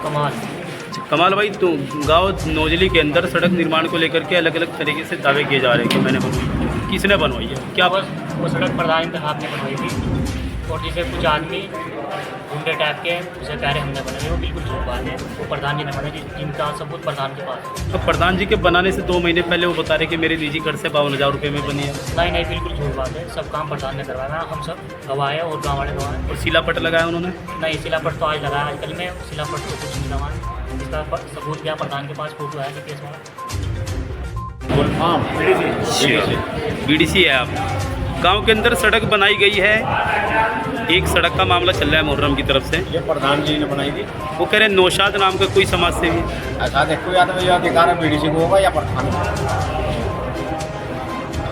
कमाल। कमाल भाई, तो गांव नोजली के अंदर सड़क निर्माण को लेकर के अलग अलग तरीके से दावे किए जा रहे हैं कि मैंने बनवाई। किसने बनवाई है, क्या? वो सड़क प्रधान साहब ने बनवाई थी, और जिसे कुछ आदमी गुंडे टाइप के उसे कह रहे हमने बनाई, वो बिल्कुल झूठ बात है। वो प्रधान जी ने बनाई, जिनका सबूत प्रधान के पास है। तो प्रधान जी के बनाने से 2 महीने पहले वो बता रहे कि मेरे निजी घर से 52,000 रुपये में बनी है। नहीं नहीं, बिल्कुल झूठ बात है। सब काम प्रधान ने करवाया, हम सब गवाह है और गाँव वाले गवाह हैं। और सिलापट लगाया उन्होंने? नहीं, सिलापट तो आज लगाया, आजकल में सिलापट तो कुछ नहीं लगा। इसका सबूत क्या, प्रधान के पास फोटो है केस वाला। बीडीसी है आप। गांव के अंदर सड़क बनाई गई है, एक सड़क का मामला चल रहा है मुहर्रम की तरफ से। ये प्रधान जी ने बनाई थी। वो कह रहे हैं नौशाद नाम का कोई समाज सेवी। ऐसा देखो या तो ये अधिकार है बीडीसी को होगा या प्रधान को।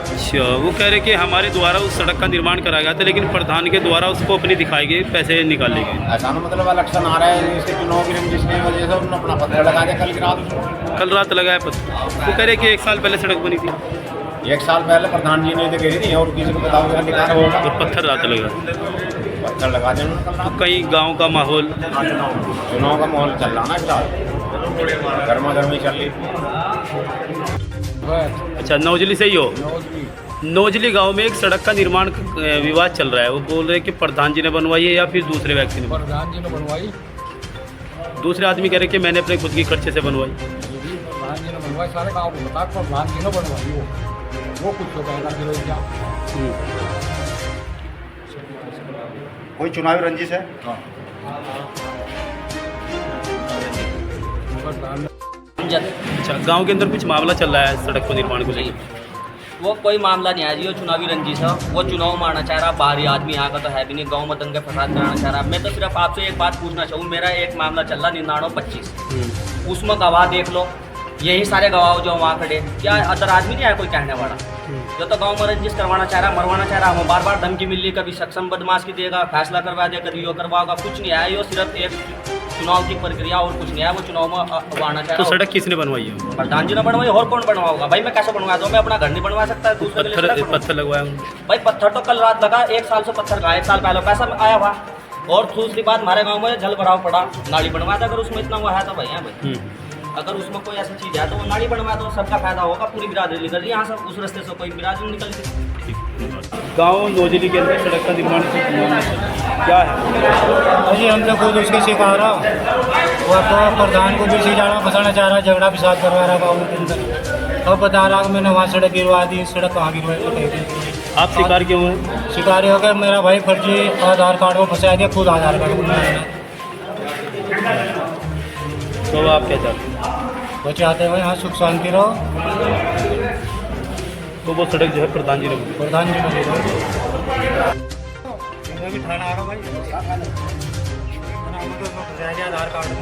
अच्छा, वो कह रहे कि हमारे द्वारा उस सड़क का निर्माण कराया गया था, लेकिन प्रधान के द्वारा उसको अपनी दिखाई गई, पैसे निकाले गए। ऐसा ना मतलब इलेक्शन आ रहा है, इसके चुनाव की रंजिश की वजह से उन्होंने अपना पत्र लगा दिया कल की रात। कल रात लगाया पत्र। वो कह रहे कि 1 साल पहले सड़क बनी थी। 1 साल पहले प्रधान जी ने तो कही थी, और किसी को बताओ अधिकार होगा। और पत्थर रात लगा, पत्थर लगा दें उन्होंने कल तो रात। कहीं गांव का माहौल, चुनाव का माहौल चल रहा ना फिलहाल, गर्मा गर्मी चल रही। अच्छा, नौजली से ही हो? नौजली गांव में एक सड़क का निर्माण विवाद चल रहा है। वो बोल रहे हैं कि प्रधान जी ने बनवाई है या फिर दूसरे व्यक्ति ने? प्रधान जी ने बनवाई। दूसरे आदमी कह रहे हैं कि मैंने अपने खुद की खर्चे से बनवाई। प्रधान जी ने बनवाई, सारे गाँव को बता, प्रधान जी ने बनवाई। वो कुछ तो कहना फिर क्या। कोई चुनावी रंजिश है? अच्छा, गांव के अंदर कुछ मामला चल रहा है सड़क को निर्माण को लेकर? वो कोई मामला नहीं है जी, वो चुनावी रंजिश है। वो चुनाव मारना चाह रहा, बाहरी आदमी यहाँ का तो है भी नहीं, गांव में दंगे फसाद कराना चाह रहा। मैं तो सिर्फ आपसे एक बात पूछना चाहूँ, मेरा एक मामला चल रहा 99-25, उसमें गवाह देख लो, यही सारे गवाह जो वहाँ खड़े, क्या अदर आदमी नहीं है कोई कहने वाला? जो तो गांव में रंजिश करवाना चाह रहा, मरवाना चाह रहा, हमें बार बार धमकी मिल रही, कभी सक्षम बदमाश की देगा, फैसला करवा दे, कभी यो करवाओगा, कुछ नहीं है। ये सिर्फ एक चुनाव की प्रक्रिया और कुछ नहीं है। वो चुनाव में आना चाह तो रहा। सड़क किसने बनवाई है? प्रधान जी ने बनवाई, और कौन बनवाओगा भाई? मैं कैसे बनवा दूँ? मैं अपना घर नहीं बनवा सकता? दूसरे के लिए सड़क बनवाऊं? पत्थर लगवाया उन्होंने? भाई पत्थर तो कल रात लगा, 1 साल से पत्थर का 1 साल पहले पैसा आया हुआ। और दूसरी बात, हमारे गांव में जल भराव पड़ा, नाली बनवाया था। अगर उसमें इतना हुआ है तो भैया भाई, अगर उसमें कोई ऐसी चीज़ है तो वो नाली बनवाया तो सबका फायदा होगा, पूरी बिरादरी निकल रही है यहाँ से, उस रास्ते से कोई बिरादरी निकल गई। गांव नौजली के अंदर सड़क का निर्माण क्या है? अजी हम तो खुद उसके शिकार हो। वो तो प्रधान को भी सिजाना फंसाना चाह रहा, झगड़ा फिसाद करवा रहा गाँव के अंदर। तो बता रहा कि मैंने वहाँ सड़क गिरवा दी, सड़क कहाँ गिरवाई? आप शिकार क्यों हैं? शिकारी हो गया, मेरा भाई फर्जी आधार कार्ड को फंसा दिया, खुद आधार कार्ड को। तो आप क्या चाहते हैं? वो चाहते हैं भाई यहाँ सुख शांति रहो। तो वो सड़क जो है प्रधान जी ने बनाई। प्रधान जी ने भी थाना आ रहा भाई, आधार कार्ड को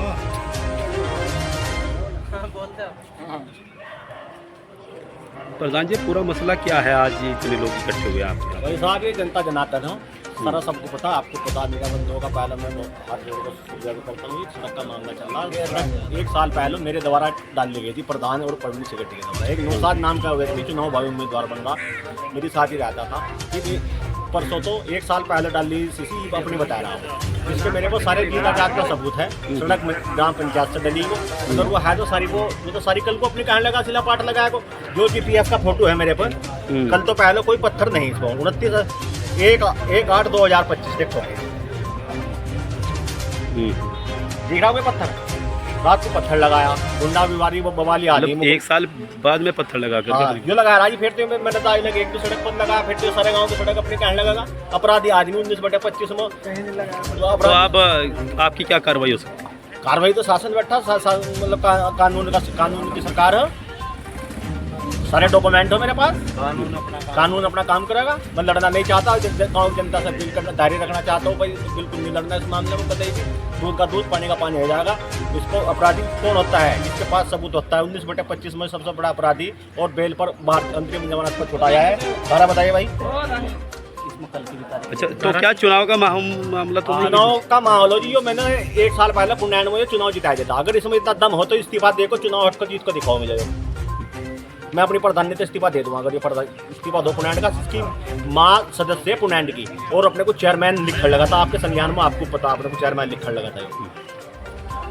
प्रधान जी, पूरा मसला क्या है? आज ये इतने लोग इकट्ठे हुए हैं आपके यहाँ? भाई साहब, ये जनता जनार्दन हो सारा, सबको पता, आपको पता, मेरा बंदों का पहले मैं हाथ जोड़ कर सुझाव करता हूँ। सड़क का मामला चल रहा है। सड़क 1 साल पहले मेरे द्वारा डाल दी गई थी, प्रधान और पब्लिक सेक्रेटरी के द्वारा। एक नौशाद नाम का व्यक्ति चुनाव भावी उम्मीदवार बन रहा, मेरी साथ ही रहता था। कि परसों तो 1 साल पहले डाल दी सीसी अपनी बता रहा हूँ, जिसके मेरे को सारे कागजात का सबूत है। सड़क में ग्राम पंचायत से डली वो, अगर वो है तो सारी वो तो सारी कल को अपनी कहने लगा, सिला पाट लगाया को। जो GPS का फोटो है मेरे पर, कल तो पहले कोई पत्थर नहीं, इसको 29/1/2025 देखो, दिख रहा कोई पत्थर? रात को पत्थर लगाया, गुंडा बीमारी वो बवाली आ मतलब 1 साल बाद में पत्थर लगा कर? हाँ, जो लगाया राजी, फिर तो मैंने तो आज लगे एक 2 सड़क पर लगाया, फिर तो सारे गांव की सड़क अपनी कहने लगा। अपराधी आदमी 19/25 में तो अब आपकी क्या कार्रवाई हो सकती है? कार्रवाई तो शासन बैठा, मतलब कानून की सरकार है, सारे डॉक्यूमेंट हो मेरे पास, कानून अपना काम करेगा। मैं लड़ना नहीं चाहता, गाँव की जनता से अपील करना, धैर्य रखना चाहता हूँ भाई, बिल्कुल नहीं लड़ना इस मामले में। बताइए, दूध का दूध पानी का पानी हो जाएगा। इसको अपराधी कौन होता है? जिसके पास सबूत होता है। 19/25 में सबसे बड़ा अपराधी और बेल पर बाहर अंतरिम जमानत पर छुटाया है। सारा बताइए भाई। अच्छा, तो क्या चुनाव का मामला तो नहीं? चुनाव का माहौल हो जी, जो मैंने 1 साल पहले पुनैन में चुनाव जिताया देता। अगर इसमें इतना दम हो तो इस्तीफा देखो, चुनाव हट कर जीत को दिखाओ मुझे। मैं अपनी प्रधानियत इस्तीफा दे दूंगा। अगर ये इस्तीफा दो पुनैंड का, जिसकी माँ सदस्य है पुनैंड की, और अपने को चेयरमैन लिखने लगा था आपके संज्ञान में, आपको पता, अपने को चेयरमैन लिखने लगा था।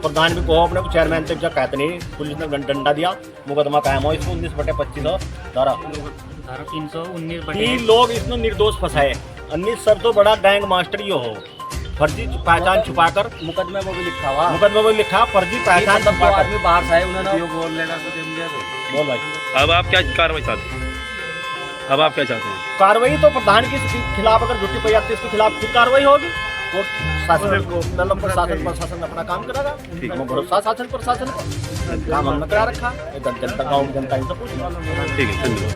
प्रधान भी कहो अपने को चेयरमैन तक जब कहते नहीं, पुलिस ने डंडा दिया, मुकदमा कायम हो इसको 19/25 धारा। धारा 319 तीन लोग इसमें निर्दोष फंसाए, अन्य सब तो बड़ा गैंग मास्टर ही हो, फर्जी पहचान छुपाकर मुकदमे में भी लिखा हुआ मुकदमे में लिखा फर्जी पहचान मतलब दो छुपाकर। आदमी बाहर से आए उन्होंने बोल भाई, अब आप क्या कार्रवाई चाहते हैं? अब आप क्या चाहते हैं? कार्रवाई तो प्रधान के खिलाफ अगर झूठी पई आती है इसके खिलाफ खुद कार्रवाई होगी, और शासन को मतलब प्रशासन अपना काम करेगा। हमें भरोसा शासन प्रशासन पर, काम हमने करा रखा है, जनता गाँव जनता इनसे पूछ। ठीक है, धन्यवाद।